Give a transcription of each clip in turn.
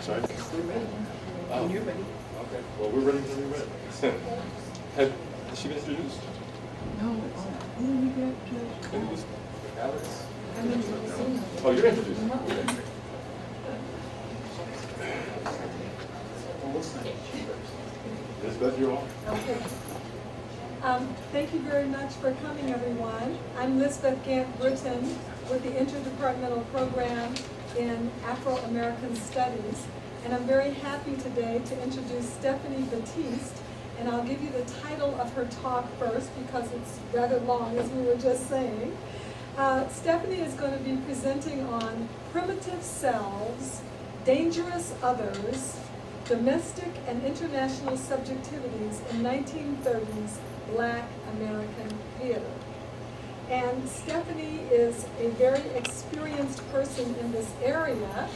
Sorry? We're ready. Oh. When you're ready. Okay. Well, we're ready when we're ready. Has she been introduced? No, who did we get to? It was Alex. I mean, you've seen her. Oh, you're introduced. Okay. Elizabeth, you're on. Okay. Thank you very much for coming, everyone. I'm Lisbeth Gant-Britton with the Interdepartmental Program in Afro-American Studies, and I'm very happy today to introduce Stephanie Batiste, and I'll give you the title of her talk first because it's rather long, as we were just saying. Stephanie is going to be presenting on primitive selves, dangerous others, domestic and international subjectivities in 1930s Black American theater. And Stephanie is a very experienced person in this area.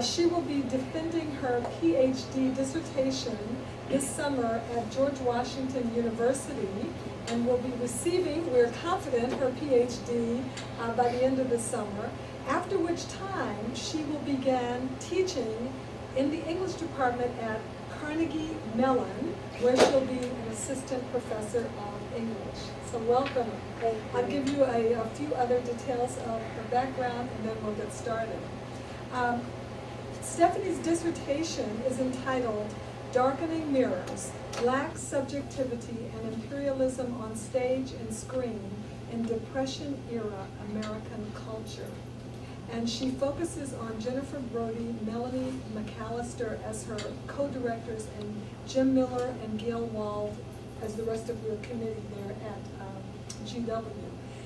She will be defending her PhD dissertation this summer at George Washington University and will be receiving, we're confident, her PhD by the end of the summer, after which time she will begin teaching in the English department at Carnegie Mellon, where she'll be an assistant professor of English. So welcome. I'll give you a few other details of her background and then we'll get started. Stephanie's dissertation is entitled Darkening Mirrors, Black Subjectivity and Imperialism on Stage and Screen in Depression-Era American Culture. And she focuses on Jennifer Brody, Melanie McAllister as her co-directors, and Jim Miller and Gail Wald as the rest of your committee there at GW.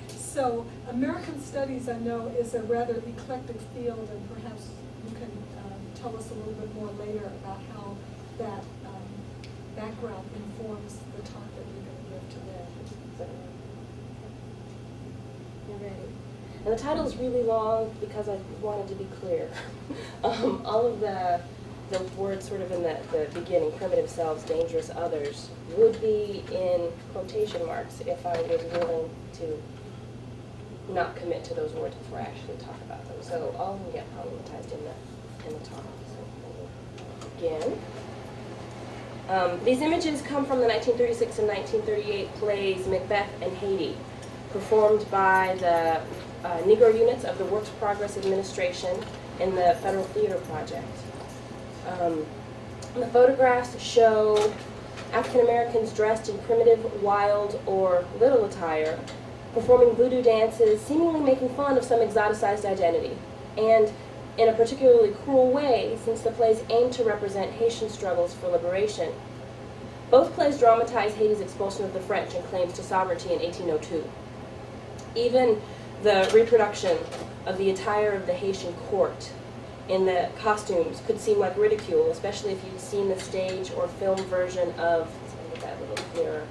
So American Studies, I know, is a rather eclectic field, and perhaps you can tell us a little bit more later about how that background informs the talk that you're going to give today. You're ready. And the title is really long because I wanted to be clear. All of the words sort of in the beginning, primitive selves, dangerous others, would be in quotation marks if I was willing to not commit to those words before I actually talk about them. So all of them get problematized in the talk. So we'll begin. These images come from the 1936 and 1938 plays Macbeth and Haiti, performed by the Negro units of the Works Progress Administration in the Federal Theater Project. The photographs show African Americans dressed in primitive, wild, or little attire, performing voodoo dances, seemingly making fun of some exoticized identity, and in a particularly cruel way, since the plays aim to represent Haitian struggles for liberation. Both plays dramatize Haiti's expulsion of the French and claims to sovereignty in 1802. Even the reproduction of the attire of the Haitian court in the costumes could seem like ridicule, especially if you'd seen the stage or film version of, let's get that little clearer,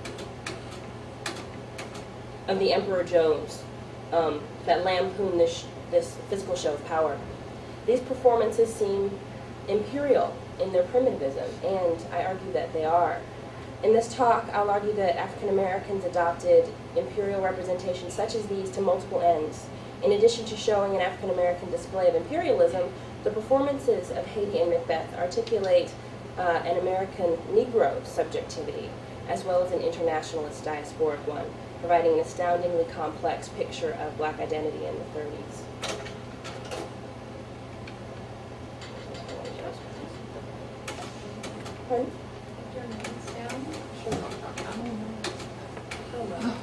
of the Emperor Jones, that lampoon this physical show of power. These performances seem imperial in their primitivism, and I argue that they are. In this talk, I'll argue that African Americans adopted imperial representations such as these to multiple ends. In addition to showing an African American display of imperialism, the performances of Haiti and Macbeth articulate an American Negro subjectivity, as well as an internationalist diasporic one, providing an astoundingly complex picture of Black identity in the 30s. Pardon?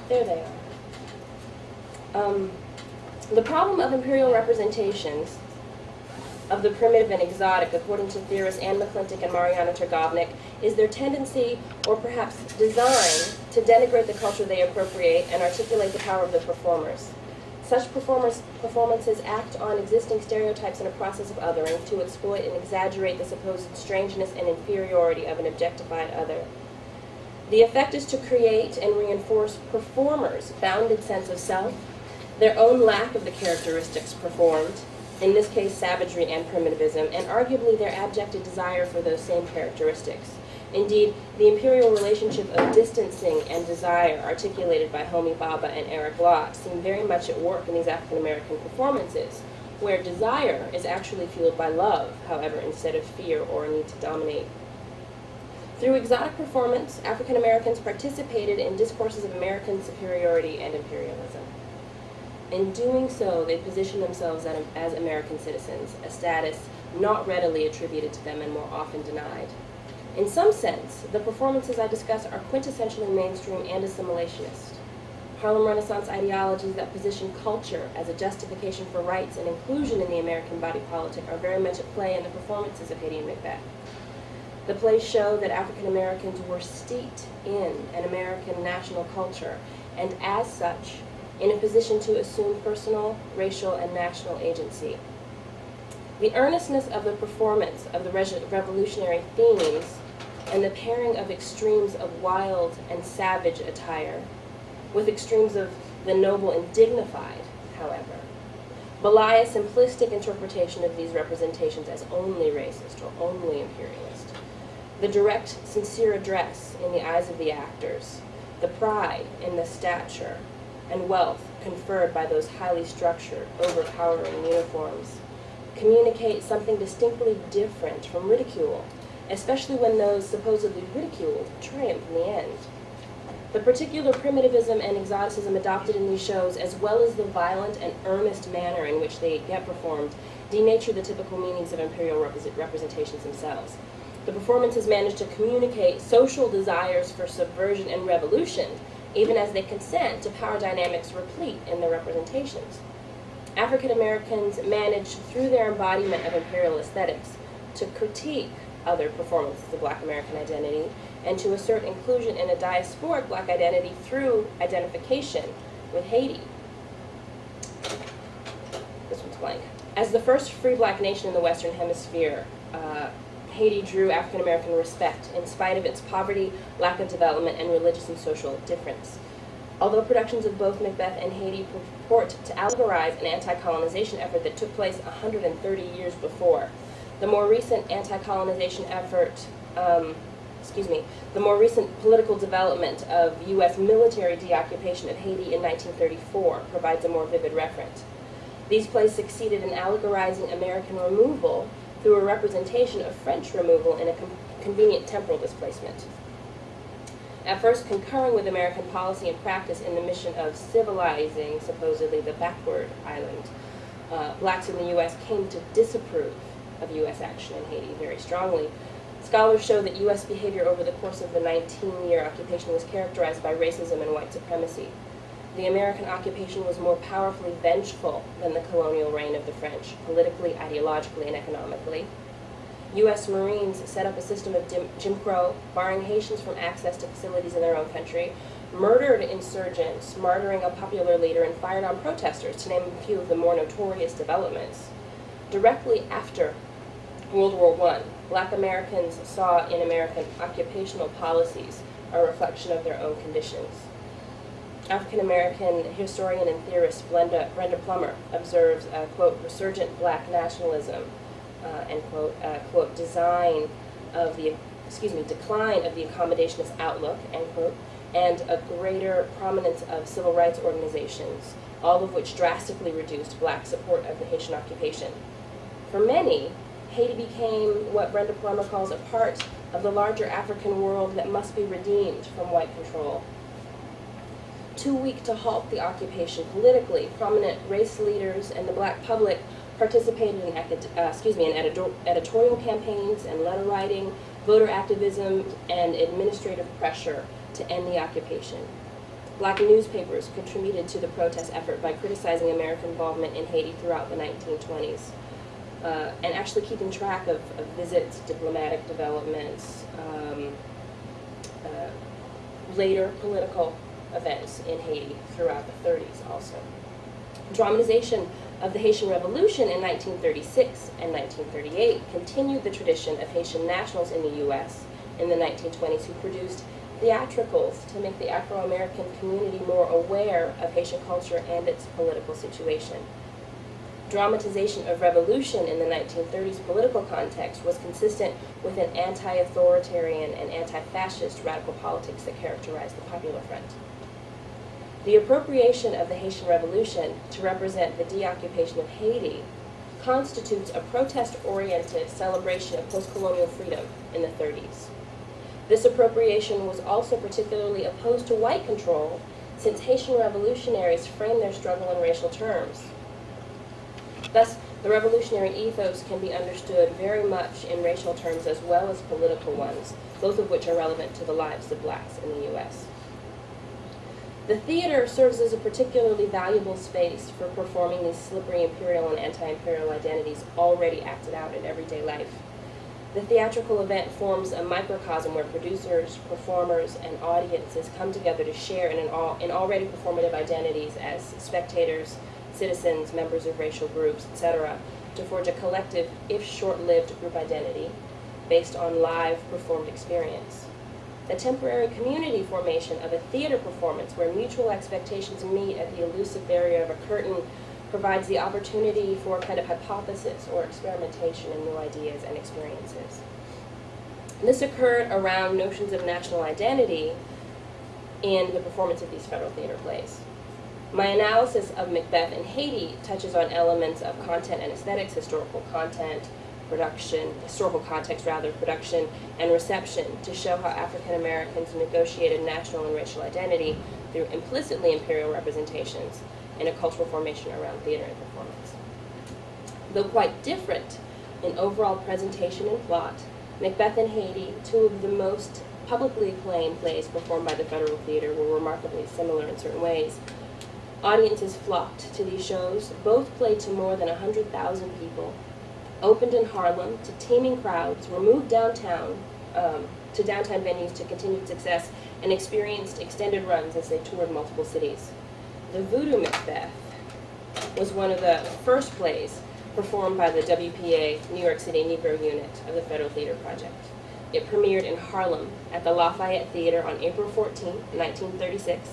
There they are. The problem of imperial representations of the primitive and exotic, according to theorists Anne McClintock and Mariana Tergobnik, is their tendency, or perhaps design, to denigrate the culture they appropriate and articulate the power of the performers. Such performances act on existing stereotypes in a process of othering to exploit and exaggerate the supposed strangeness and inferiority of an objectified other. The effect is to create and reinforce performers' bounded sense of self, their own lack of the characteristics performed, in this case savagery and primitivism, and arguably their abject desire for those same characteristics. Indeed, the imperial relationship of distancing and desire articulated by Homi Bhabha and Eric Locke seem very much at work in these African American performances, where desire is actually fueled by love, however, instead of fear or a need to dominate. Through exotic performance, African Americans participated in discourses of American superiority and imperialism. In doing so, they positioned themselves as American citizens, a status not readily attributed to them and more often denied. In some sense, the performances I discuss are quintessentially mainstream and assimilationist. Harlem Renaissance ideologies that position culture as a justification for rights and inclusion in the American body politic are very much at play in the performances of Haiti and Macbeth. The plays show that African Americans were steeped in an American national culture, and as such, in a position to assume personal, racial, and national agency. The earnestness of the performance of the revolutionary themes and the pairing of extremes of wild and savage attire with extremes of the noble and dignified, however, belie a simplistic interpretation of these representations as only racist or only imperialist. The direct, sincere address in the eyes of the actors, the pride in the stature and wealth conferred by those highly structured, overpowering uniforms, communicate something distinctly different from ridicule, especially when those supposedly ridiculed triumph in the end. The particular primitivism and exoticism adopted in these shows, as well as the violent and earnest manner in which they get performed, denature the typical meanings of imperial representations themselves. The performances manage to communicate social desires for subversion and revolution, even as they consent to power dynamics replete in their representations. African Americans manage, through their embodiment of imperial aesthetics, to critique other performances of Black American identity and to assert inclusion in a diasporic Black identity through identification with Haiti. This one's blank. As the first free Black nation in the Western Hemisphere, Haiti drew African American respect in spite of its poverty, lack of development, and religious and social difference. Although productions of both Macbeth and Haiti purport to allegorize an anti-colonization effort that took place 130 years before, the more recent anti-colonization effort, the more recent political development of U.S. military deoccupation of Haiti in 1934 provides a more vivid reference. These plays succeeded in allegorizing American removal through a representation of French removal in a convenient temporal displacement. At first concurring with American policy and practice in the mission of civilizing, supposedly, the backward island, Blacks in the U.S. came to disapprove of U.S. action in Haiti very strongly. Scholars show that U.S. behavior over the course of the 19-year occupation was characterized by racism and white supremacy. The American occupation was more powerfully vengeful than the colonial reign of the French, politically, ideologically, and economically. U.S. Marines set up a system of Jim Crow, barring Haitians from access to facilities in their own country, murdered insurgents, martyring a popular leader, and fired on protesters, to name a few of the more notorious developments. Directly after World War I, Black Americans saw in American occupational policies a reflection of their own conditions. African-American historian and theorist Brenda Plummer observes a, quote, resurgent Black nationalism, end quote, quote, decline of the accommodationist outlook, end quote, and a greater prominence of civil rights organizations, all of which drastically reduced Black support of the Haitian occupation. For many, Haiti became what Brenda Plummer calls a part of the larger African world that must be redeemed from white control. Too weak to halt the occupation politically, prominent race leaders and the Black public participated in editorial campaigns and letter writing, voter activism, and administrative pressure to end the occupation. Black newspapers contributed to the protest effort by criticizing American involvement in Haiti throughout the 1920s, and actually keeping track of visits, diplomatic developments, later political events in Haiti throughout the 30s also. Dramatization of the Haitian Revolution in 1936 and 1938 continued the tradition of Haitian nationals in the U.S. in the 1920s who produced theatricals to make the Afro-American community more aware of Haitian culture and its political situation. Dramatization of revolution in the 1930s political context was consistent with an anti-authoritarian and anti-fascist radical politics that characterized the Popular Front. The appropriation of the Haitian Revolution to represent the deoccupation of Haiti constitutes a protest-oriented celebration of post-colonial freedom in the 30s. This appropriation was also particularly opposed to white control, since Haitian revolutionaries framed their struggle in racial terms. Thus, the revolutionary ethos can be understood very much in racial terms as well as political ones, both of which are relevant to the lives of blacks in the U.S. The theater serves as a particularly valuable space for performing these slippery imperial and anti-imperial identities already acted out in everyday life. The theatrical event forms a microcosm where producers, performers, and audiences come together to share in already performative identities as spectators, citizens, members of racial groups, etc., to forge a collective, if short-lived, group identity based on live performed experience. The temporary community formation of a theater performance where mutual expectations meet at the elusive barrier of a curtain provides the opportunity for a kind of hypothesis or experimentation in new ideas and experiences. This occurred around notions of national identity in the performance of these federal theater plays. My analysis of Macbeth in Haiti touches on elements of content and aesthetics, historical context, production, and reception to show how African Americans negotiated national and racial identity through implicitly imperial representations in a cultural formation around theater and performance. Though quite different in overall presentation and plot, Macbeth and Haiti, two of the most publicly acclaimed plays performed by the Federal Theater, were remarkably similar in certain ways. Audiences flocked to these shows. Both played to more than 100,000 people, opened in Harlem to teeming crowds, were moved downtown to downtown venues to continued success, and experienced extended runs as they toured multiple cities. The Voodoo Macbeth was one of the first plays performed by the WPA, New York City Negro Unit of the Federal Theater Project. It premiered in Harlem at the Lafayette Theater on April 14, 1936,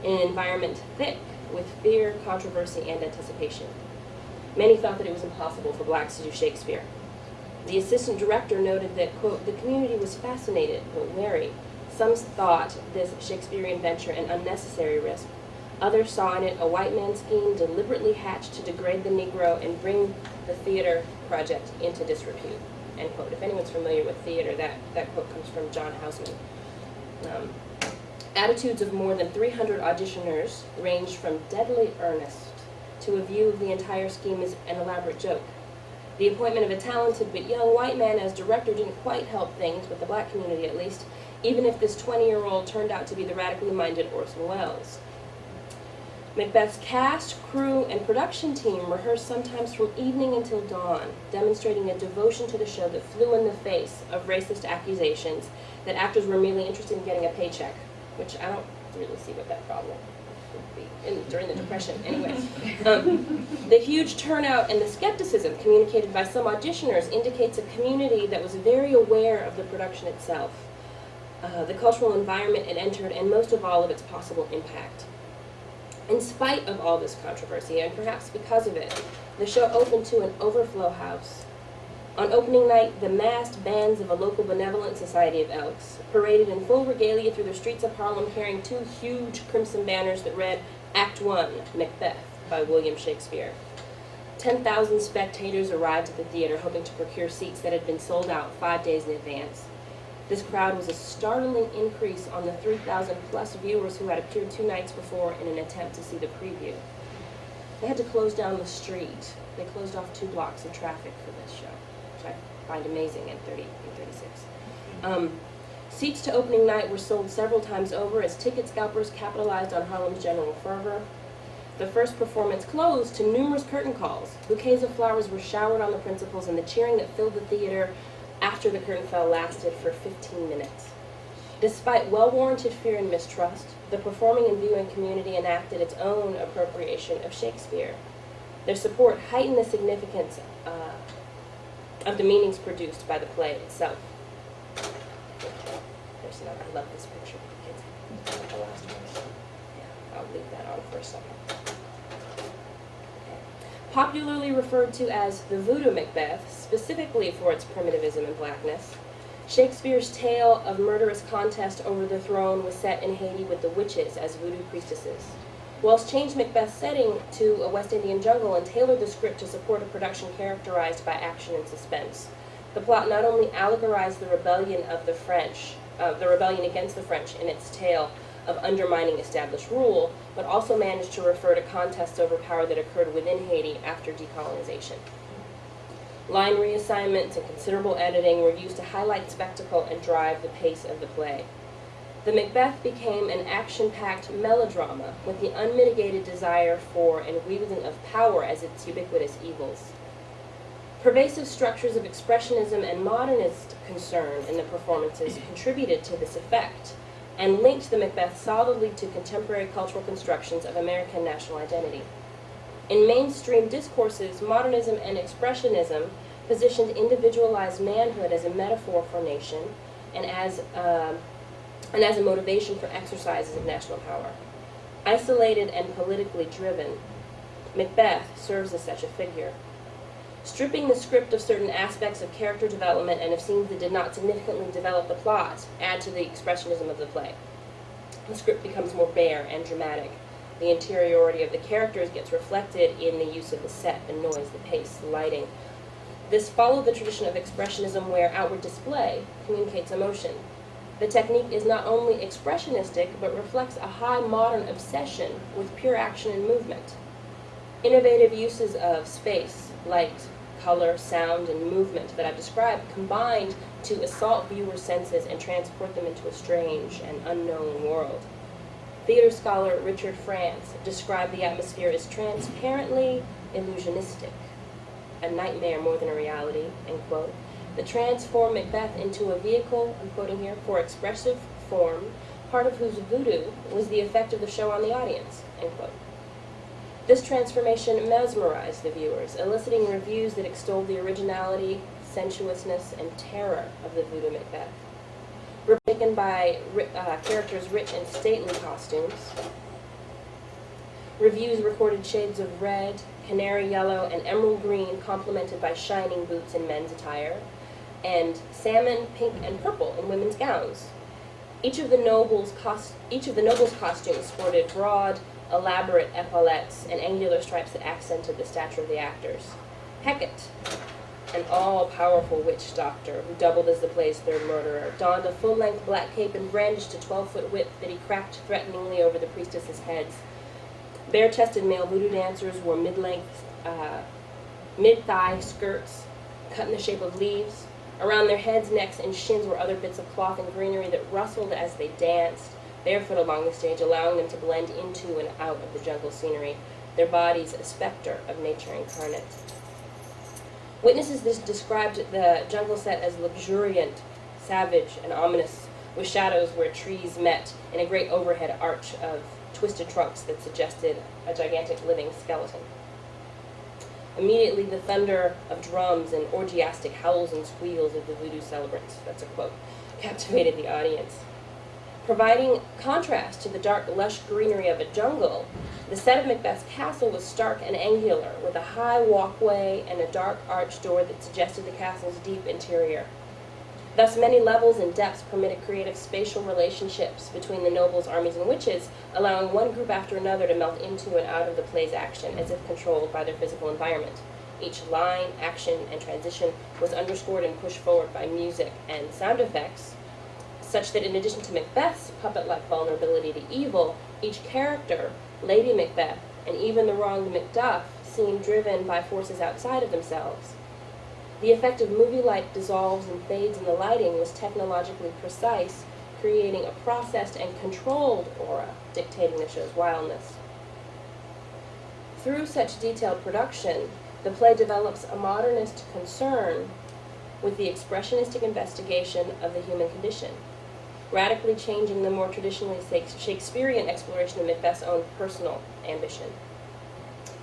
in an environment thick with fear, controversy, and anticipation. Many thought that it was impossible for blacks to do Shakespeare. The assistant director noted that, quote, the community was fascinated but wary. Some thought this Shakespearean venture an unnecessary risk. Others saw in it a white man's scheme deliberately hatched to degrade the Negro and bring the theater project into disrepute, end quote. If anyone's familiar with theater, that quote comes from John Houseman. Attitudes of more than 300 auditioners ranged from deadly earnest to a view of the entire scheme as an elaborate joke. The appointment of a talented but young white man as director didn't quite help things, with the black community at least, even if this 20-year-old turned out to be the radically minded Orson Welles. Macbeth's cast, crew, and production team rehearsed sometimes from evening until dawn, demonstrating a devotion to the show that flew in the face of racist accusations that actors were merely interested in getting a paycheck, which I don't really see what that problem would be during the Depression. Anyway, the huge turnout and the skepticism communicated by some auditioners indicates a community that was very aware of the production itself, the cultural environment it entered, and most of all of its possible impact. In spite of all this controversy, and perhaps because of it, the show opened to an overflow house. On opening night, the massed bands of a local benevolent society of Elks paraded in full regalia through the streets of Harlem carrying two huge crimson banners that read, Act 1, Macbeth, by William Shakespeare. 10,000 spectators arrived at the theater hoping to procure seats that had been sold out 5 days in advance. This crowd was a startling increase on the 3,000 plus viewers who had appeared 2 nights before in an attempt to see the preview. They had to close down the street. They closed off 2 blocks of traffic for this show, which I find amazing in 36. Seats to opening night were sold several times over as ticket scalpers capitalized on Harlem's general fervor. The first performance closed to numerous curtain calls. Bouquets of flowers were showered on the principals, and the cheering that filled the theater after the curtain fell lasted for 15 minutes. Despite well-warranted fear and mistrust, the performing and viewing community enacted its own appropriation of Shakespeare. Their support heightened the significance of the meanings produced by the play itself. There's another. I love this picture. Kids, the last one. Yeah, I'll leave that on for a second. Popularly referred to as the Voodoo Macbeth, specifically for its primitivism and blackness, Shakespeare's tale of murderous contest over the throne was set in Haiti with the witches as voodoo priestesses. Wells changed Macbeth's setting to a West Indian jungle and tailored the script to support a production characterized by action and suspense. The plot not only allegorized the rebellion of the French, the rebellion against the French in its tale of undermining established rule, but also managed to refer to contests over power that occurred within Haiti after decolonization. Line reassignments and considerable editing were used to highlight spectacle and drive the pace of the play. The Macbeth became an action-packed melodrama with the unmitigated desire for and wielding of power as its ubiquitous evils. Pervasive structures of expressionism and modernist concern in the performances contributed to this effect and linked the Macbeth solidly to contemporary cultural constructions of American national identity. In mainstream discourses, modernism and expressionism positioned individualized manhood as a metaphor for nation and as a motivation for exercises of national power. Isolated and politically driven, Macbeth serves as such a figure. Stripping the script of certain aspects of character development and of scenes that did not significantly develop the plot add to the expressionism of the play. The script becomes more bare and dramatic. The interiority of the characters gets reflected in the use of the set, the noise, the pace, the lighting. This followed the tradition of expressionism where outward display communicates emotion. The technique is not only expressionistic, but reflects a high modern obsession with pure action and movement. Innovative uses of space, light, color, sound, and movement that I've described combined to assault viewers' senses and transport them into a strange and unknown world. Theater scholar Richard France described the atmosphere as transparently illusionistic, a nightmare more than a reality, end quote, that transformed Macbeth into a vehicle, I'm quoting here, for expressive form, part of whose voodoo was the effect of the show on the audience, end quote. This transformation mesmerized the viewers, eliciting reviews that extolled the originality, sensuousness, and terror of the voodoo Macbeth. Taken by characters rich in stately costumes. Reviews recorded shades of red, canary yellow, and emerald green complemented by shining boots in men's attire, and salmon, pink, and purple in women's gowns. Each of the nobles' costumes sported broad, elaborate epaulettes and angular stripes that accented the stature of the actors. Hecate, an all-powerful witch doctor who doubled as the play's third murderer, donned a full-length black cape and brandished a 12-foot whip that he cracked threateningly over the priestesses' heads. Bare-chested male voodoo dancers wore mid-thigh skirts cut in the shape of leaves. Around their heads, necks, and shins were other bits of cloth and greenery that rustled as they danced, barefoot along the stage, allowing them to blend into and out of the jungle scenery, their bodies a specter of nature incarnate. Witnesses described the jungle set as luxuriant, savage, and ominous, with shadows where trees met in a great overhead arch of twisted trunks that suggested a gigantic living skeleton. Immediately, the thunder of drums and orgiastic howls and squeals of the voodoo celebrants, that's a quote, captivated the audience. Providing contrast to the dark, lush greenery of a jungle, the set of Macbeth's castle was stark and angular, with a high walkway and a dark arched door that suggested the castle's deep interior. Thus, many levels and depths permitted creative spatial relationships between the nobles, armies, and witches, allowing one group after another to melt into and out of the play's action, as if controlled by their physical environment. Each line, action, and transition was underscored and pushed forward by music and sound effects, such that in addition to Macbeth's puppet-like vulnerability to evil, each character, Lady Macbeth, and even the wronged Macduff, seemed driven by forces outside of themselves. The effect of movie light dissolves and fades in the lighting was technologically precise, creating a processed and controlled aura, dictating the show's wildness. Through such detailed production, the play develops a modernist concern with the expressionistic investigation of the human condition, radically changing the more traditionally Shakespearean exploration of Macbeth's own personal ambition.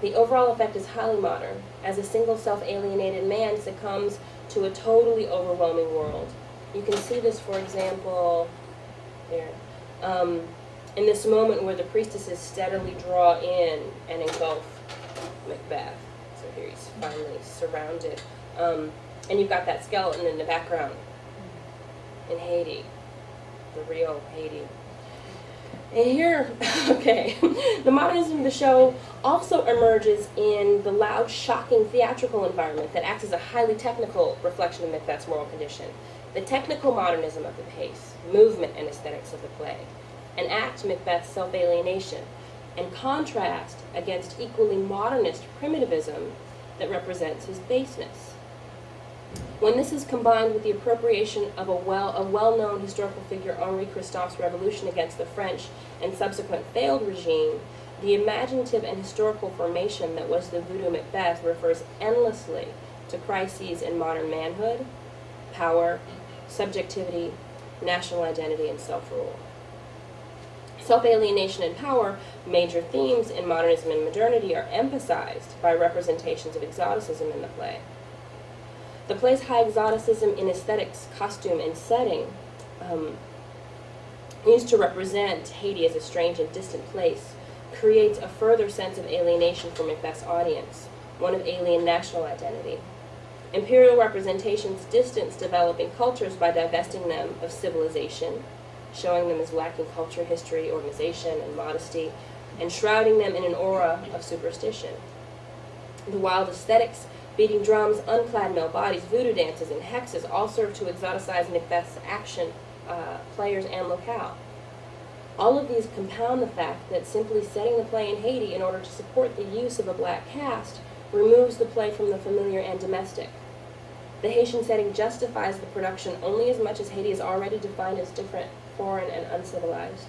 The overall effect is highly modern, as a single self-alienated man succumbs to a totally overwhelming world. You can see this, for example, here, in this moment where the priestesses steadily draw in and engulf Macbeth. So here he's finally surrounded. And you've got that skeleton in the background in Haiti, the real Haiti. And here, okay, the modernism of the show also emerges in the loud, shocking theatrical environment that acts as a highly technical reflection of Macbeth's moral condition. The technical modernism of the pace, movement, and aesthetics of the play enact Macbeth's self-alienation and contrast against equally modernist primitivism that represents his baseness. When this is combined with the appropriation of a well-known historical figure, Henri Christophe's revolution against the French and subsequent failed regime, the imaginative and historical formation that was the voodoo Macbeth refers endlessly to crises in modern manhood, power, subjectivity, national identity, and self-rule. Self-alienation and power, major themes in modernism and modernity, are emphasized by representations of exoticism in the play. The play's high exoticism in aesthetics, costume, and setting used to represent Haiti as a strange and distant place creates a further sense of alienation for Macbeth's audience, one of alien national identity. Imperial representations distance developing cultures by divesting them of civilization, showing them as lacking culture, history, organization, and modesty, and shrouding them in an aura of superstition. The wild aesthetics, beating drums, unclad male bodies, voodoo dances, and hexes all serve to exoticize Macbeth's action, players, and locale. All of these compound the fact that simply setting the play in Haiti in order to support the use of a black cast removes the play from the familiar and domestic. The Haitian setting justifies the production only as much as Haiti is already defined as different, foreign, and uncivilized.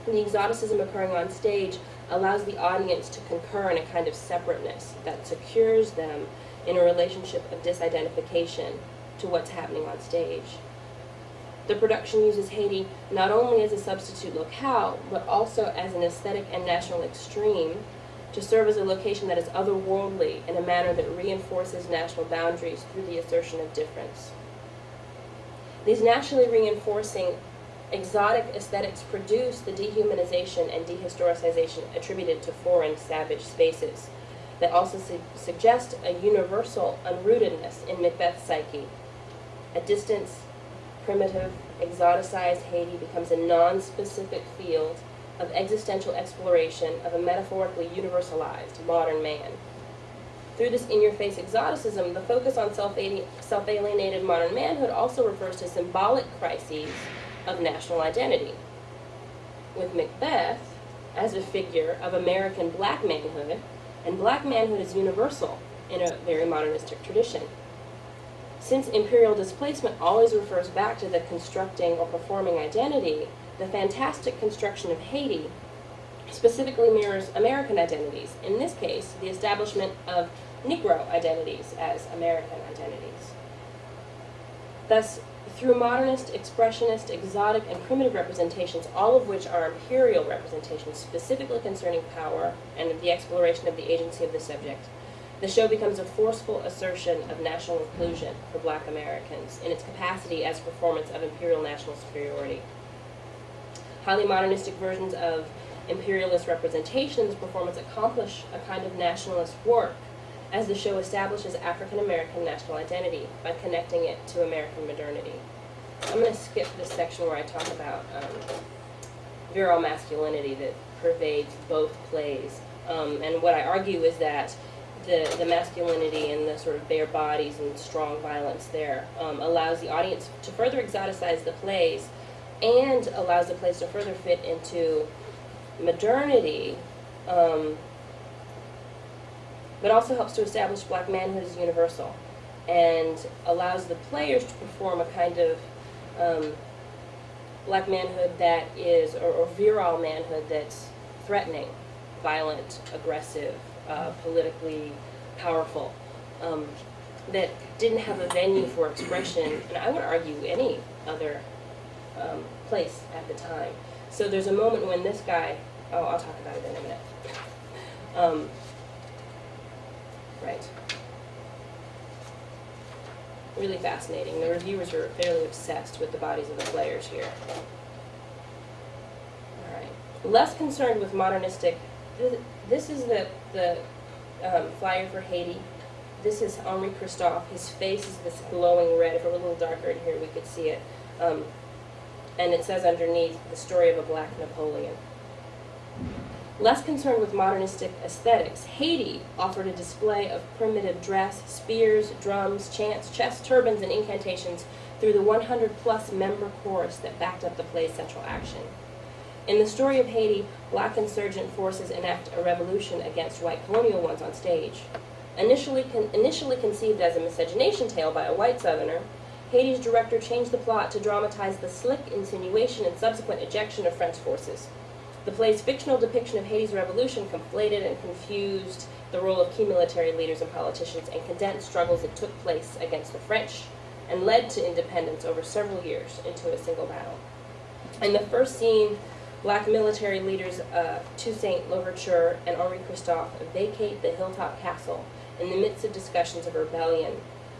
The exoticism occurring on stage allows the audience to concur in a kind of separateness that secures them in a relationship of disidentification to what's happening on stage. The production uses Haiti not only as a substitute locale, but also as an aesthetic and national extreme to serve as a location that is otherworldly in a manner that reinforces national boundaries through the assertion of difference. These nationally reinforcing exotic aesthetics produce the dehumanization and dehistoricization attributed to foreign, savage spaces that also suggest a universal unrootedness in Macbeth's psyche. A distant, primitive, exoticized Haiti becomes a non-specific field of existential exploration of a metaphorically universalized modern man. Through this in-your-face exoticism, the focus on self-alienated modern manhood also refers to symbolic crises of national identity, with Macbeth as a figure of American black manhood, and black manhood is universal in a very modernistic tradition. Since imperial displacement always refers back to the constructing or performing identity, the fantastic construction of Haiti specifically mirrors American identities, in this case, the establishment of Negro identities as American identities. Thus, through modernist, expressionist, exotic, and primitive representations, all of which are imperial representations specifically concerning power and the exploration of the agency of the subject, the show becomes a forceful assertion of national inclusion for Black Americans in its capacity as a performance of imperial national superiority. Highly modernistic versions of imperialist representations performance accomplish a kind of nationalist work as the show establishes African American national identity by connecting it to American modernity. I'm going to skip this section where I talk about virile masculinity that pervades both plays. And what I argue is that the masculinity and the sort of bare bodies and strong violence there allows the audience to further exoticize the plays and allows the plays to further fit into modernity, but also helps to establish Black manhood as universal and allows the players to perform a kind of Black manhood that is, or virile manhood that's threatening, violent, aggressive, politically powerful, that didn't have a venue for expression, and I would argue any other place at the time. So there's a moment when this guy, I'll talk about it in a minute. Right. Really fascinating. The reviewers are fairly obsessed with the bodies of the players here. All right. Less concerned with modernistic, this is the flyer for Haiti. This is Henri Christophe. His face is this glowing red. If it were a little darker in here, we could see it. and it says underneath, the story of a black Napoleon. Less concerned with modernistic aesthetics, Haiti offered a display of primitive dress, spears, drums, chants, chest, turbans, and incantations through the 100-plus member chorus that backed up the play's central action. In the story of Haiti, black insurgent forces enact a revolution against white colonial ones on stage. Initially conceived as a miscegenation tale by a white Southerner, Haiti's director changed the plot to dramatize the slick insinuation and subsequent ejection of French forces. The play's fictional depiction of Haiti's revolution conflated and confused the role of key military leaders and politicians and condensed struggles that took place against the French and led to independence over several years into a single battle. In the first scene, black military leaders Toussaint Louverture and Henri Christophe vacate the hilltop castle in the midst of discussions of rebellion,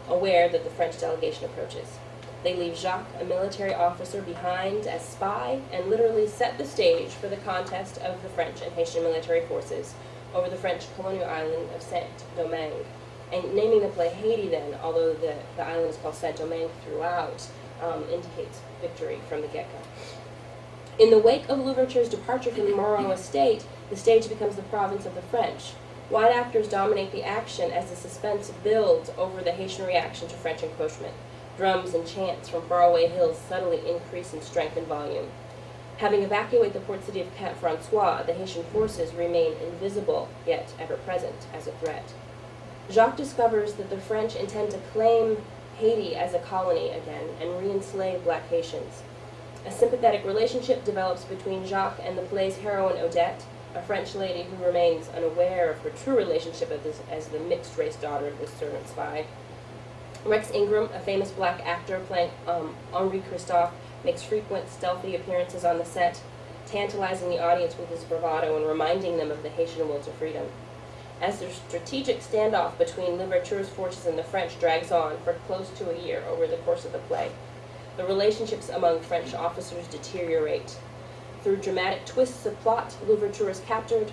aware that the French delegation approaches. They leave Jacques, a military officer, behind as spy and literally set the stage for the contest of the French and Haitian military forces over the French colonial island of Saint-Domingue. And naming the play Haiti then, although the island is called Saint-Domingue throughout, indicates victory from the get-go. In the wake of Louverture's departure from the Moreau estate, the stage becomes the province of the French. White actors dominate the action as the suspense builds over the Haitian reaction to French encroachment. Drums and chants from faraway hills subtly increase in strength and volume. Having evacuated the port city of Cap Francois, the Haitian forces remain invisible, yet ever present as a threat. Jacques discovers that the French intend to claim Haiti as a colony again and re-enslave black Haitians. A sympathetic relationship develops between Jacques and the play's heroine Odette, a French lady who remains unaware of her true relationship as the mixed-race daughter of this servant spy. Rex Ingram, a famous black actor playing Henri Christophe, makes frequent stealthy appearances on the set, tantalizing the audience with his bravado and reminding them of the Haitian will to freedom. As the strategic standoff between Louverture's forces and the French drags on for close to a year over the course of the play, the relationships among French officers deteriorate. Through dramatic twists of plot, Louverture is captured.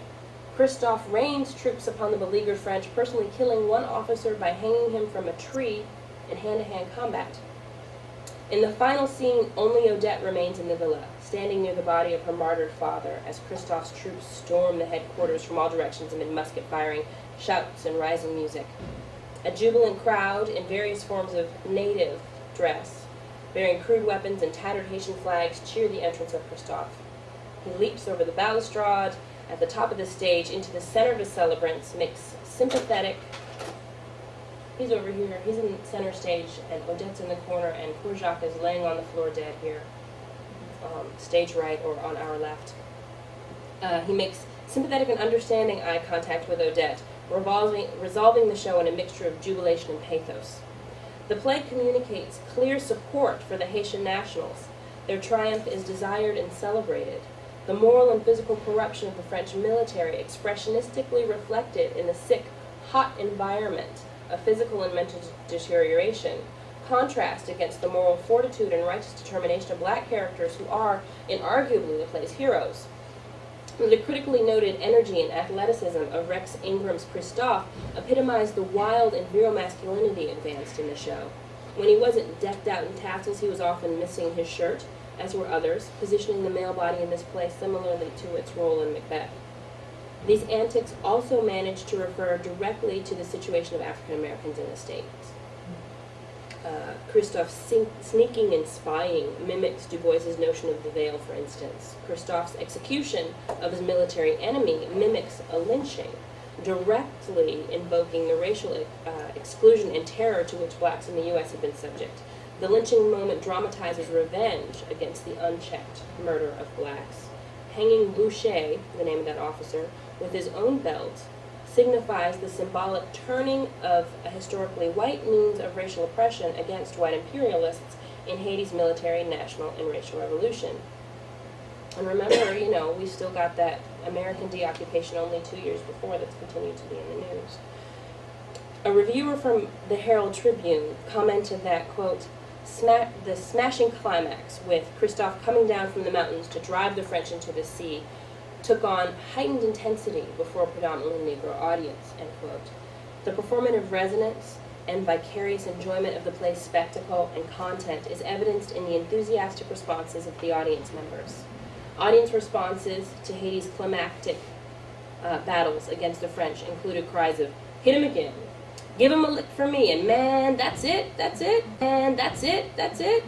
Christophe rains troops upon the beleaguered French, personally killing one officer by hanging him from a tree in hand-to-hand combat. In the final scene, only Odette remains in the villa, standing near the body of her martyred father as Christophe's troops storm the headquarters from all directions amid musket firing, shouts, and rising music. A jubilant crowd in various forms of native dress, bearing crude weapons and tattered Haitian flags, cheer the entrance of Christophe. He leaps over the balustrade at the top of the stage into the center of the celebrants, makes sympathetic. He's over here, he's in the center stage, and Odette's in the corner, and poor Jacques is laying on the floor dead here, stage right or on our left. He makes sympathetic and understanding eye contact with Odette, resolving the show in a mixture of jubilation and pathos. The play communicates clear support for the Haitian nationals. Their triumph is desired and celebrated. The moral and physical corruption of the French military expressionistically reflected in the sick, hot environment of physical and mental deterioration contrast against the moral fortitude and righteous determination of black characters who are, inarguably, the play's heroes. The critically noted energy and athleticism of Rex Ingram's Christophe epitomized the wild and virile masculinity advanced in the show. When he wasn't decked out in tassels, he was often missing his shirt, as were others, positioning the male body in this play similarly to its role in Macbeth. These antics also managed to refer directly to the situation of African Americans in the States. Christophe's sneaking and spying mimics Du Bois's notion of the veil, for instance. Christophe's execution of his military enemy mimics a lynching, directly invoking the racial exclusion and terror to which blacks in the U.S. have been subject. The lynching moment dramatizes revenge against the unchecked murder of blacks. Hanging Boucher, the name of that officer, with his own belt, signifies the symbolic turning of a historically white means of racial oppression against white imperialists in Haiti's military, national, and racial revolution. And remember, we still got that American deoccupation only 2 years before that's continued to be in the news. A reviewer from the Herald Tribune commented that, quote, the smashing climax with Christophe coming down from the mountains to drive the French into the sea took on heightened intensity before a predominantly Negro audience, end quote. The performative resonance and vicarious enjoyment of the play's spectacle and content is evidenced in the enthusiastic responses of the audience members. Audience responses to Haiti's climactic battles against the French included cries of, "Hit him again, give him a lick for me," and "Man, that's it, and that's it, that's it."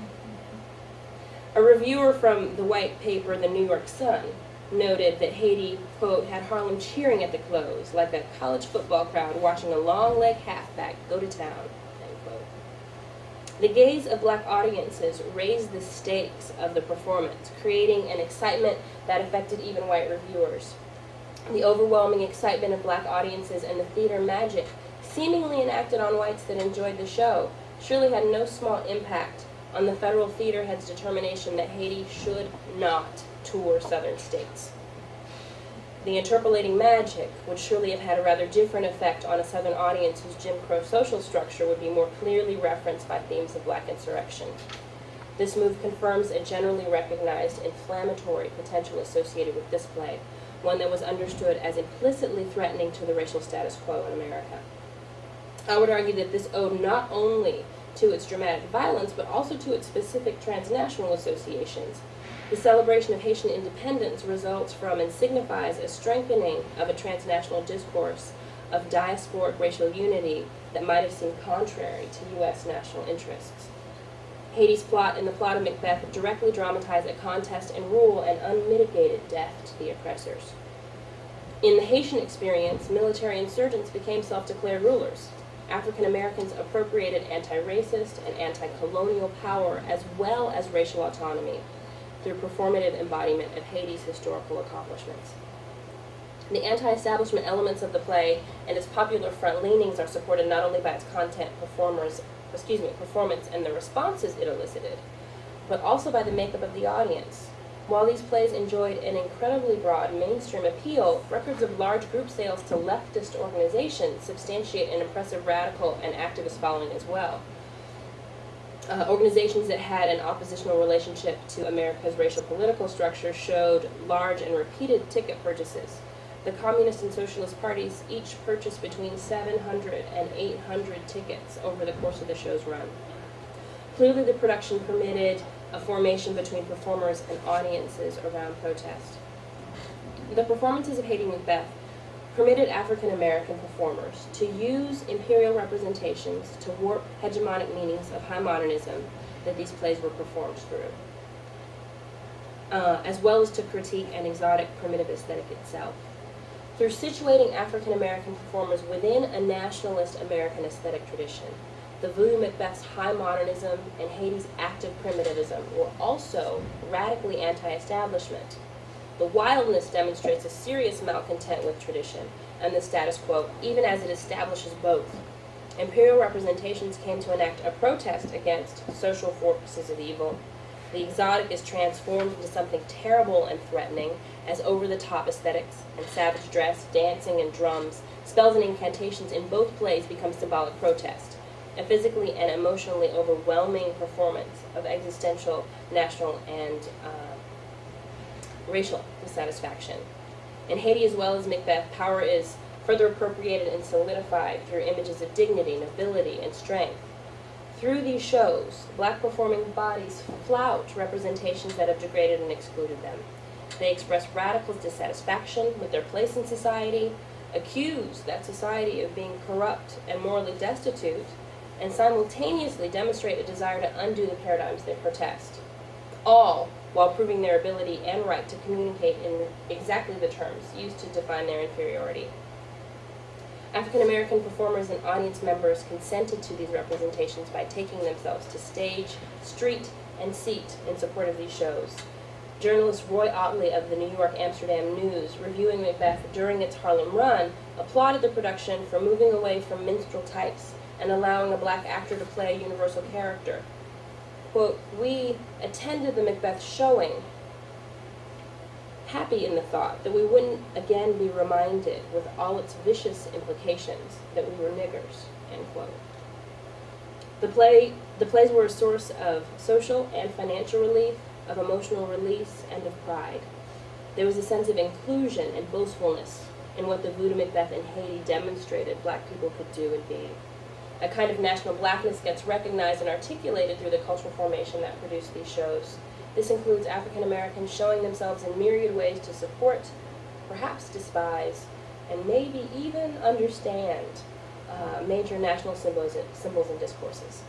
A reviewer from the white paper, the New York Sun, noted that Haiti, quote, "had Harlem cheering at the close, like a college football crowd watching a long-leg halfback go to town," end quote. The gaze of black audiences raised the stakes of the performance, creating an excitement that affected even white reviewers. The overwhelming excitement of black audiences and the theater magic seemingly enacted on whites that enjoyed the show surely had no small impact on the federal theater head's determination that Haiti should not tour southern states. The interpolating magic would surely have had a rather different effect on a southern audience whose Jim Crow social structure would be more clearly referenced by themes of black insurrection. This move confirms a generally recognized inflammatory potential associated with this play, one that was understood as implicitly threatening to the racial status quo in America. I would argue that this owed not only to its dramatic violence, but also to its specific transnational associations. The celebration of Haitian independence results from and signifies a strengthening of a transnational discourse of diasporic racial unity that might have seemed contrary to U.S. national interests. Haiti's plot and the plot of Macbeth directly dramatize a contest in rule and unmitigated death to the oppressors. In the Haitian experience, military insurgents became self-declared rulers. African Americans appropriated anti-racist and anti-colonial power as well as racial autonomy through performative embodiment of Haiti's historical accomplishments. The anti-establishment elements of the play and its popular front leanings are supported not only by its content, performance, and the responses it elicited, but also by the makeup of the audience. While these plays enjoyed an incredibly broad mainstream appeal, records of large group sales to leftist organizations substantiate an impressive radical and activist following as well. Organizations that had an oppositional relationship to America's racial political structure showed large and repeated ticket purchases. The Communist and Socialist parties each purchased between 700 and 800 tickets over the course of the show's run. Clearly, the production permitted a formation between performers and audiences around protest. The performances of Haiti Macbeth permitted African American performers to use imperial representations to warp hegemonic meanings of high modernism that these plays were performed through, as well as to critique an exotic primitive aesthetic itself. Through situating African American performers within a nationalist American aesthetic tradition, the Voodoo Macbeth's high modernism and Haiti's active primitivism were also radically anti-establishment. The wildness demonstrates a serious malcontent with tradition and the status quo, even as it establishes both. Imperial representations came to enact a protest against social forces of evil. The exotic is transformed into something terrible and threatening as over-the-top aesthetics and savage dress, dancing, and drums, spells and incantations in both plays become symbolic protest, a physically and emotionally overwhelming performance of existential, national, and racial dissatisfaction. In Haiti as well as Macbeth, power is further appropriated and solidified through images of dignity, nobility, and strength. Through these shows, black performing bodies flout representations that have degraded and excluded them. They express radical dissatisfaction with their place in society, accuse that society of being corrupt and morally destitute, and simultaneously demonstrate a desire to undo the paradigms they protest, all while proving their ability and right to communicate in exactly the terms used to define their inferiority. African American performers and audience members consented to these representations by taking themselves to stage, street, and seat in support of these shows. Journalist Roy Otley of the New York Amsterdam News, reviewing Macbeth during its Harlem run, applauded the production for moving away from minstrel types and allowing a black actor to play a universal character. Quote, "We attended the Macbeth showing, happy in the thought that we wouldn't again be reminded with all its vicious implications that we were niggers," end quote. The plays were a source of social and financial relief, of emotional release, and of pride. There was a sense of inclusion and boastfulness in what the Voodoo Macbeth in Haiti demonstrated black people could do and be. A kind of national blackness gets recognized and articulated through the cultural formation that produced these shows. This includes African Americans showing themselves in myriad ways to support, perhaps despise, and maybe even understand major national symbols and discourses.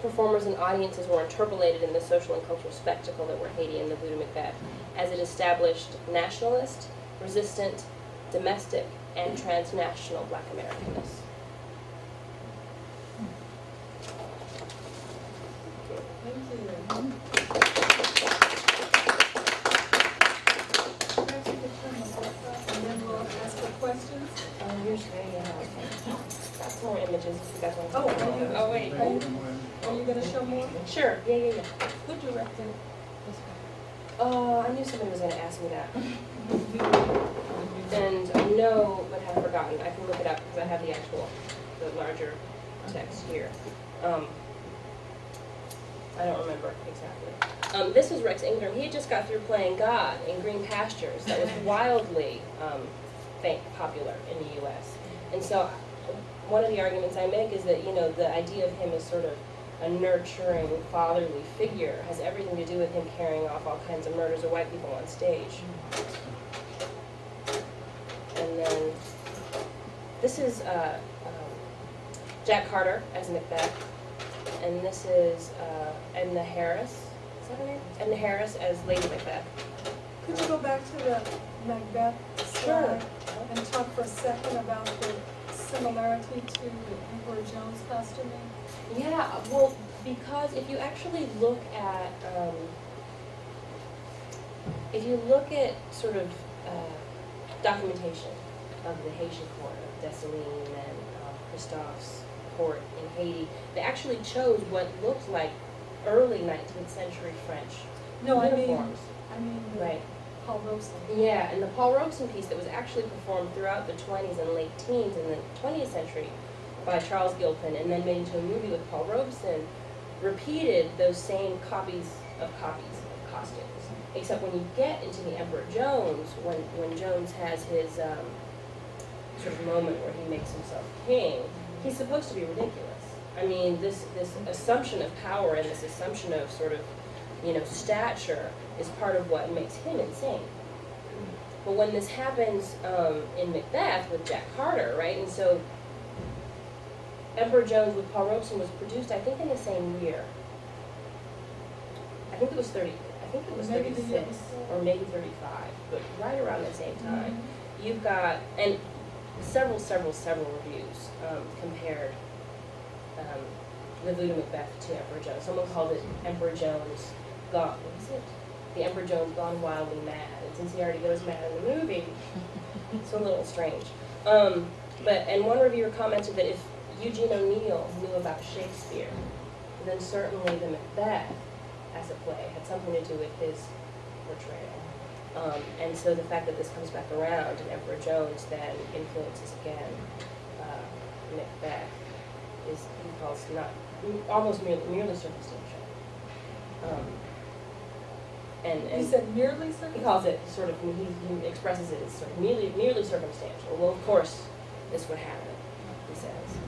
Performers and audiences were interpolated in the social and cultural spectacle that were Haiti and the Voodoo Macbeth, as it established nationalist, resistant, domestic, and transnational Black Americanness. Thank you. And then we'll ask for questions. Here's got some more images if you guys want to. Oh, wait. Are you going to show more? Sure, yeah. Who directed this I knew somebody was going to ask me that. And I know, but have forgotten. I can look it up because I have the larger text here. I don't remember exactly. This was Rex Ingram. He had just got through playing God in Green Pastures that was wildly popular in the U.S. And so one of the arguments I make is that, the idea of him as sort of a nurturing, fatherly figure has everything to do with him carrying off all kinds of murders of white people on stage. And then this is Jack Carter as Macbeth. And this is Edna Harris. Is that her name? Edna Harris as Lady Macbeth. Could you go back to the Macbeth slide and talk for a second about the similarity to the Emperor Jones costuming? Yeah, well, because if you actually look at sort of documentation of the Haitian court of Dessalines and Christophe's court in Haiti, they actually chose what looked like early 19th century French uniforms. I mean, Right. Paul Robeson. Yeah, and the Paul Robeson piece that was actually performed throughout the 20s and late teens in the 20th century by Charles Gilpin and then made into a movie with Paul Robeson repeated those same copies of costumes. Except when you get into the Emperor Jones, when Jones has his sort of moment where he makes himself king, he's supposed to be ridiculous. I mean, this assumption of power and this assumption of sort of, stature is part of what makes him insane. But when this happens in Macbeth with Jack Carter, right, and so Emperor Jones with Paul Robeson was produced, I think, in the same year. I think it was 36 or maybe 35, but right around the same time. Mm-hmm. You've got, and several reviews compared the Voodoo Macbeth to Emperor Jones. Someone called it Emperor Jones Gone, what was it? The Emperor Jones Gone Wildly Mad. And since he already goes mad in the movie, it's a little strange. And one reviewer commented that if Eugene O'Neill knew about Shakespeare, then certainly the Macbeth as a play had something to do with his portrayal. And so the fact that this comes back around and Emperor Jones then influences again Macbeth is, he calls, not almost merely circumstantial. And You said merely he circumstantial? calls it sort of, he expresses it as sort of merely circumstantial. Well, of course, this would happen, he says.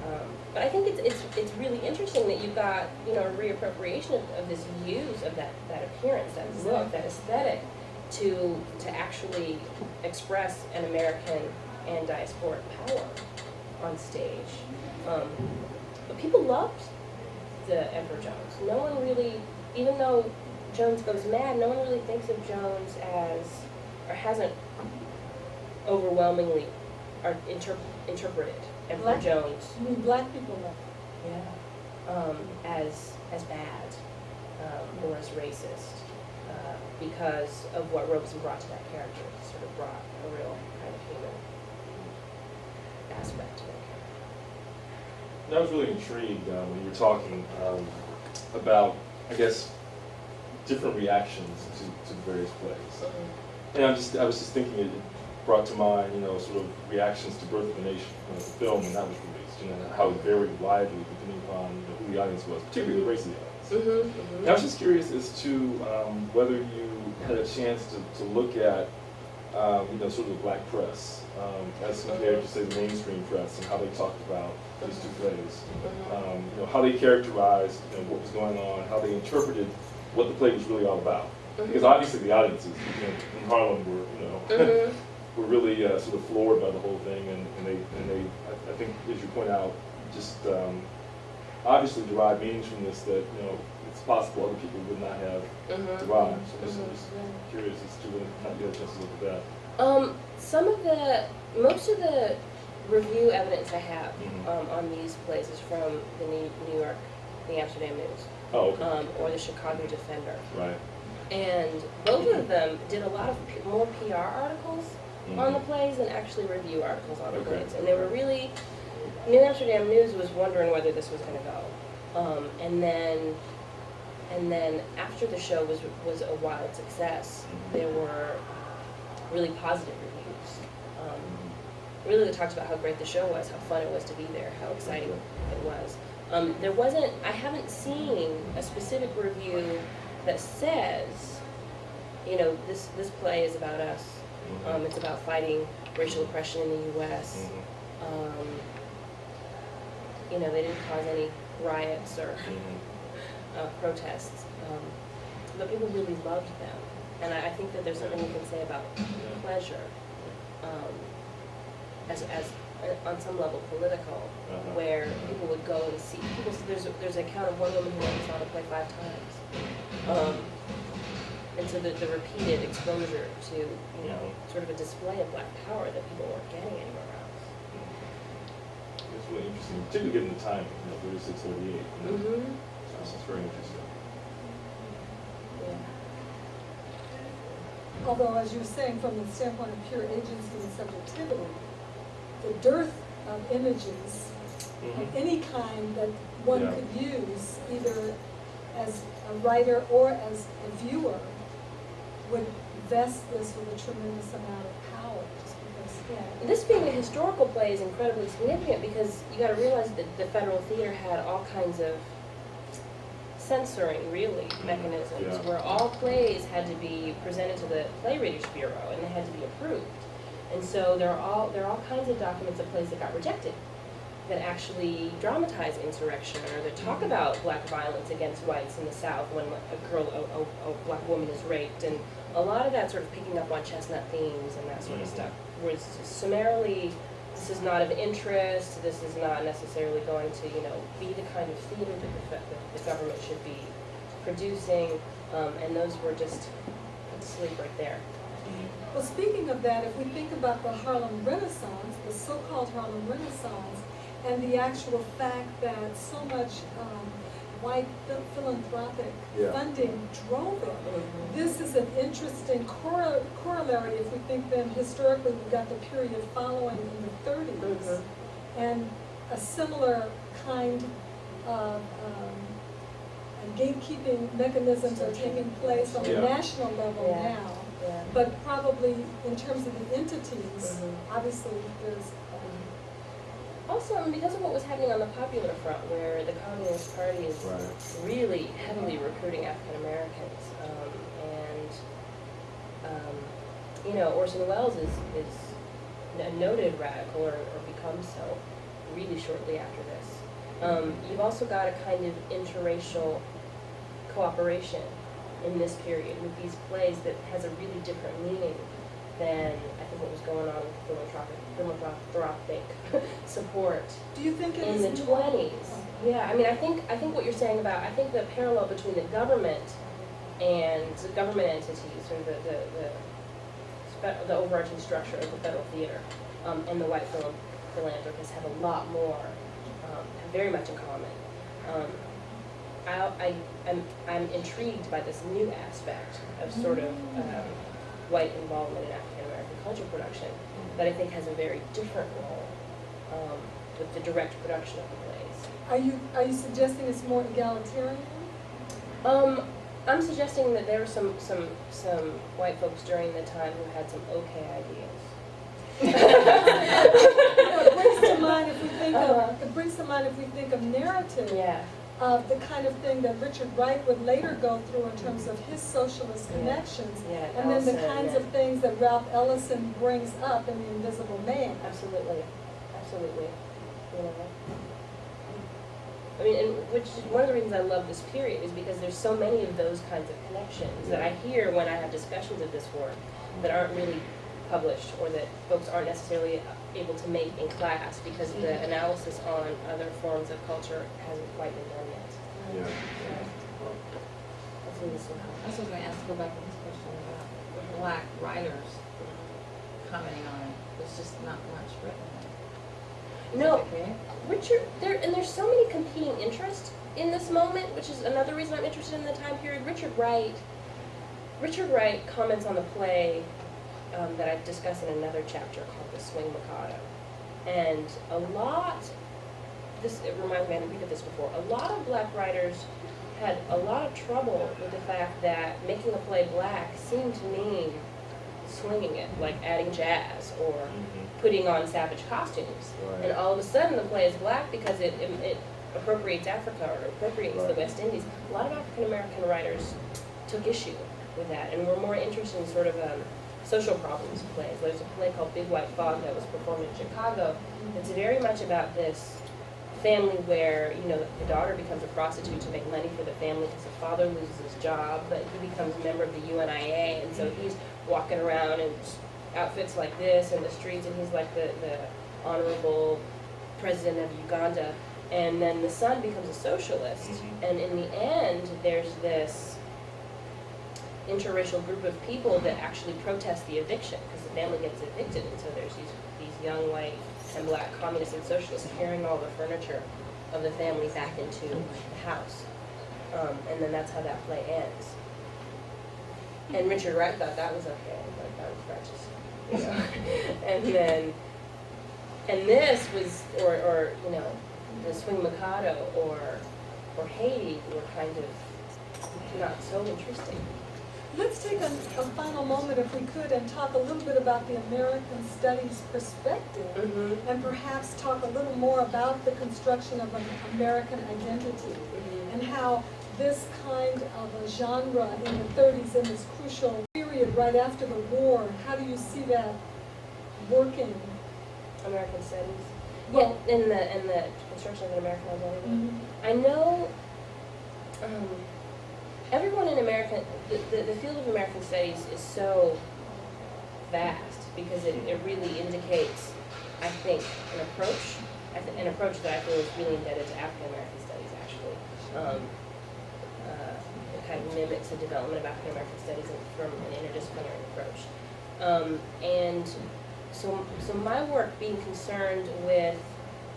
But I think it's really interesting that you've got, a reappropriation of this use of that appearance, that look, that aesthetic, to actually express an American and diasporic power on stage. But people loved the Emperor Jones. No one really, even though Jones goes mad, no one really thinks of Jones as, or hasn't overwhelmingly interpreted Emperor Jones. I mean, Black people love it. As bad or as racist because of what Robeson brought to that character. He sort of brought a real kind of human aspect to that character. I was really intrigued when you were talking about, I guess, different reactions to the various plays. And I was just thinking, it brought to mind, sort of reactions to Birth of a Nation, the film when that was released, how it varied widely depending upon who the audience was, particularly the race of the audience. And I was just curious as to whether you had a chance to look at sort of the black press, as compared to, say, the mainstream press, and how they talked about these two plays. How they characterized, what was going on, how they interpreted what the play was really all about. Because obviously the audiences, in Harlem were, were really sort of floored by the whole thing, and they, I think, as you point out, just obviously derive meanings from this that it's possible other people would not have derived. So I'm just curious as to whether or not you had a chance to look at that. Most of the review evidence I have on these plays is from the New York, the Amsterdam News, or the Chicago Defender. Right. And both of them did a lot of more PR articles on the plays than actually review articles on the plays. And they were really, New Amsterdam News was wondering whether this was going to go. And then after the show was a wild success, there were really positive reviews. Really they talked about how great the show was, how fun it was to be there, how exciting it was. I haven't seen a specific review that says, this play is about us. It's about fighting racial oppression in the U.S. They didn't cause any riots or protests, but people really loved them. And I think that there's something you can say about pleasure, as on some level political, where people would go and see. There's an account of one woman who went and saw the play 5 times. And so the repeated exposure to, sort of a display of black power that people weren't getting anywhere else. It's really interesting, particularly given the time, 36, 38. So it's very interesting. Yeah. Although, as you were saying, from the standpoint of pure agency and subjectivity, the dearth of images of any kind that one could use, either as a writer or as a viewer, would vest this with a tremendous amount of power. Just because, This being a historical play is incredibly significant because you got to realize that the Federal Theater had all kinds of censoring, really, mechanisms where all plays had to be presented to the Play Readers Bureau and they had to be approved. And so there are all kinds of documents of plays that got rejected that actually dramatize insurrection or that talk about black violence against whites in the South when a black woman is raped, and a lot of that sort of picking up on chestnut themes and that sort of stuff. Whereas summarily, this is not of interest, this is not necessarily going to, be the kind of theater that the government should be producing, and those were just put to sleep right there. Well, speaking of that, if we think about the Harlem Renaissance, the so-called Harlem Renaissance, and the actual fact that so much white philanthropic funding drove it, this is an interesting corollary if we think then historically we've got the period following in the 30s, and a similar kind of gatekeeping mechanisms are taking place on a national level now. But probably in terms of the entities, obviously there's... Also, because of what was happening on the popular front, where the Communist Party is really heavily recruiting African Americans, Orson Welles is a noted radical, or becomes so, really shortly after this. You've also got a kind of interracial cooperation in this period with these plays that has a really different meaning than I think what was going on with philanthropic support. Do you think it in is the 20s? Yeah, I think what you're saying about, I think the parallel between the government and the government entities, or the overarching structure of the Federal Theater, and the white philanthropists have a lot more, have very much in common. I'm intrigued by this new aspect of sort of white involvement in African American culture production that I think has a very different role with the direct production of the plays. Are you suggesting it's more egalitarian? I'm suggesting that there were some white folks during the time who had some okay ideas. It brings to mind if we think of narrative. Yeah. of the kind of thing that Richard Wright would later go through in terms of his socialist connections, Yeah, and then the Ellison, kinds yeah. of things that Ralph Ellison brings up in The Invisible Man. Absolutely, absolutely. You know. I mean, and which is one of the reasons I love this period is because there's so many of those kinds of connections that I hear when I have discussions of this work that aren't really published or that folks aren't necessarily able to make in class because the analysis on other forms of culture hasn't quite been done yet. Yeah. Hopefully this will help. I was going to ask, go back to this question about Black writers commenting on it. There's just not much written. Is No, that okay? Richard, there's so many competing interests in this moment, which is another reason I'm interested in the time period. Richard Wright comments on the play that I discuss in another chapter called The Swing Mikado. And it reminds me, I repeated this before, a lot of Black writers had a lot of trouble with the fact that making a play Black seemed to mean swinging it, like adding jazz or putting on savage costumes. Right. And all of a sudden the play is Black because it appropriates Africa or appropriates the Right. West Indies. A lot of African American writers took issue with that and were more interested in sort of social problems plays. There's a play called Big White Fog that was performed in Chicago. It's very much about this family where, you know, the daughter becomes a prostitute to make money for the family because the father loses his job, but he becomes a member of the UNIA, and so he's walking around in outfits like this in the streets, and he's like the honorable president of Uganda. And then the son becomes a socialist, and in the end, there's this interracial group of people that actually protest the eviction because the family gets evicted, and so there's these young white and Black communists and socialists carrying all the furniture of the family back into the house, and then that's how that play ends. And Richard Wright thought that was okay, like that was righteous, you know. and this was, or you know, the Swing Mikado or Haiti were kind of not so interesting. Let's take a final moment, if we could, and talk a little bit about the American Studies perspective, and perhaps talk a little more about the construction of an American identity, and how this kind of a genre in the 30s, in this crucial period right after the war, how do you see that working? American Studies. Well, Yeah, in the construction of an American identity. I know everyone in American, the field of American Studies is so vast because it really indicates, I think, an approach that I feel is really indebted to African American Studies, actually. It kind of mimics the development of African American Studies from an interdisciplinary approach. And so my work being concerned with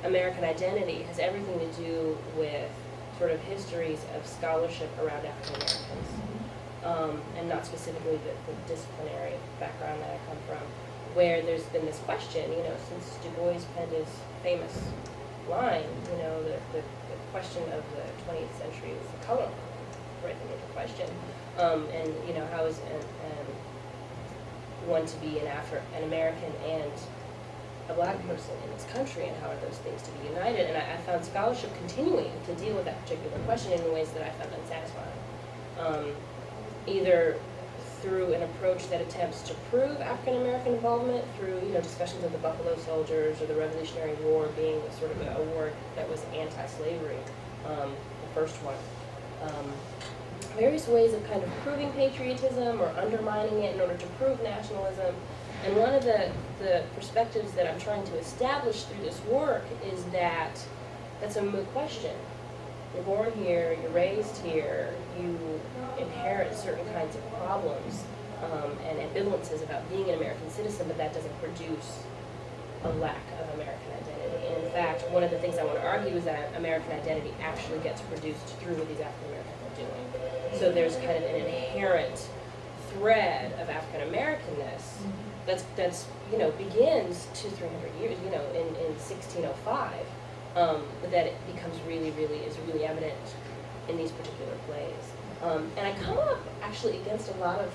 American identity has everything to do with sort of histories of scholarship around African Americans, and not specifically the disciplinary background that I come from, where there's been this question, you know, since Du Bois penned his famous line, you know, the question of the 20th century is the color line, right, the major question, and you know, how is one to be an American and a Black person in this country, and how are those things to be united? And I found scholarship continuing to deal with that particular question in ways that I found unsatisfying. Either through an approach that attempts to prove African American involvement through, you know, discussions of the Buffalo Soldiers or the Revolutionary War being sort of a war that was anti-slavery, the first one. Various ways of kind of proving patriotism or undermining it in order to prove nationalism. And one of the perspectives that I'm trying to establish through this work is that that's a moot question. You're born here, you're raised here, you inherit certain kinds of problems and ambivalences about being an American citizen, but that doesn't produce a lack of American identity. And in fact, one of the things I want to argue is that American identity actually gets produced through what these African Americans are doing. So there's kind of an inherent thread of African Americanness that's you know, begins 200-300 years, you know, in 1605, but that it becomes really evident in these particular plays. And I come up actually against a lot of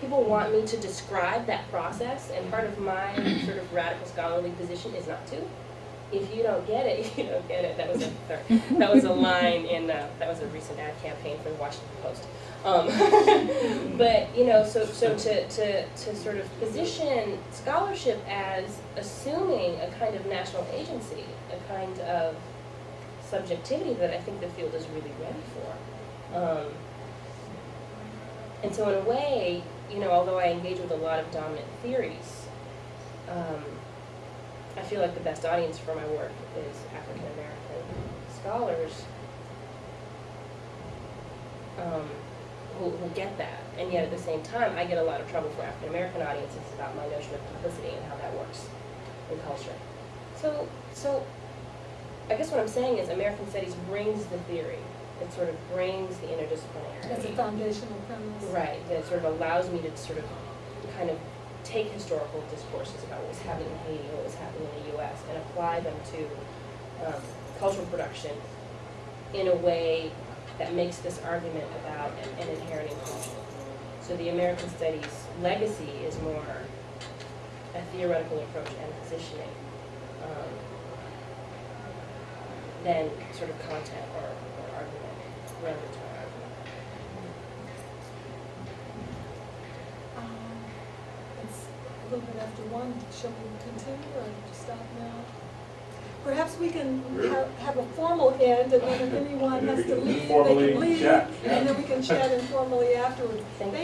people want me to describe that process, and part of my sort of radical scholarly position is not to. if you don't get it, you don't get it. That was a line in that was a recent ad campaign for the Washington Post. But you know, so to sort of position scholarship as assuming a kind of national agency, a kind of subjectivity that I think the field is really ready for. And so in a way, you know, although I engage with a lot of dominant theories, I feel like the best audience for my work is African American scholars who get that. And yet at the same time, I get a lot of trouble for African American audiences about my notion of complicity and how that works in culture. So I guess what I'm saying is American Studies brings the theory. It sort of brings the interdisciplinarity. As a foundational premise. Right, that sort of allows me to sort of kind of take historical discourses about what was happening in Haiti, what was happening in the U.S., and apply them to cultural production in a way that makes this argument about an inherent inclusion. So the American Studies legacy is more a theoretical approach and positioning than sort of content or argument, repertoire argument. It's a little bit after 1. Shall we continue or stop now? Perhaps we can have a formal end, and then if anyone has to leave, they can leave, and then we can chat informally afterwards. Thank you.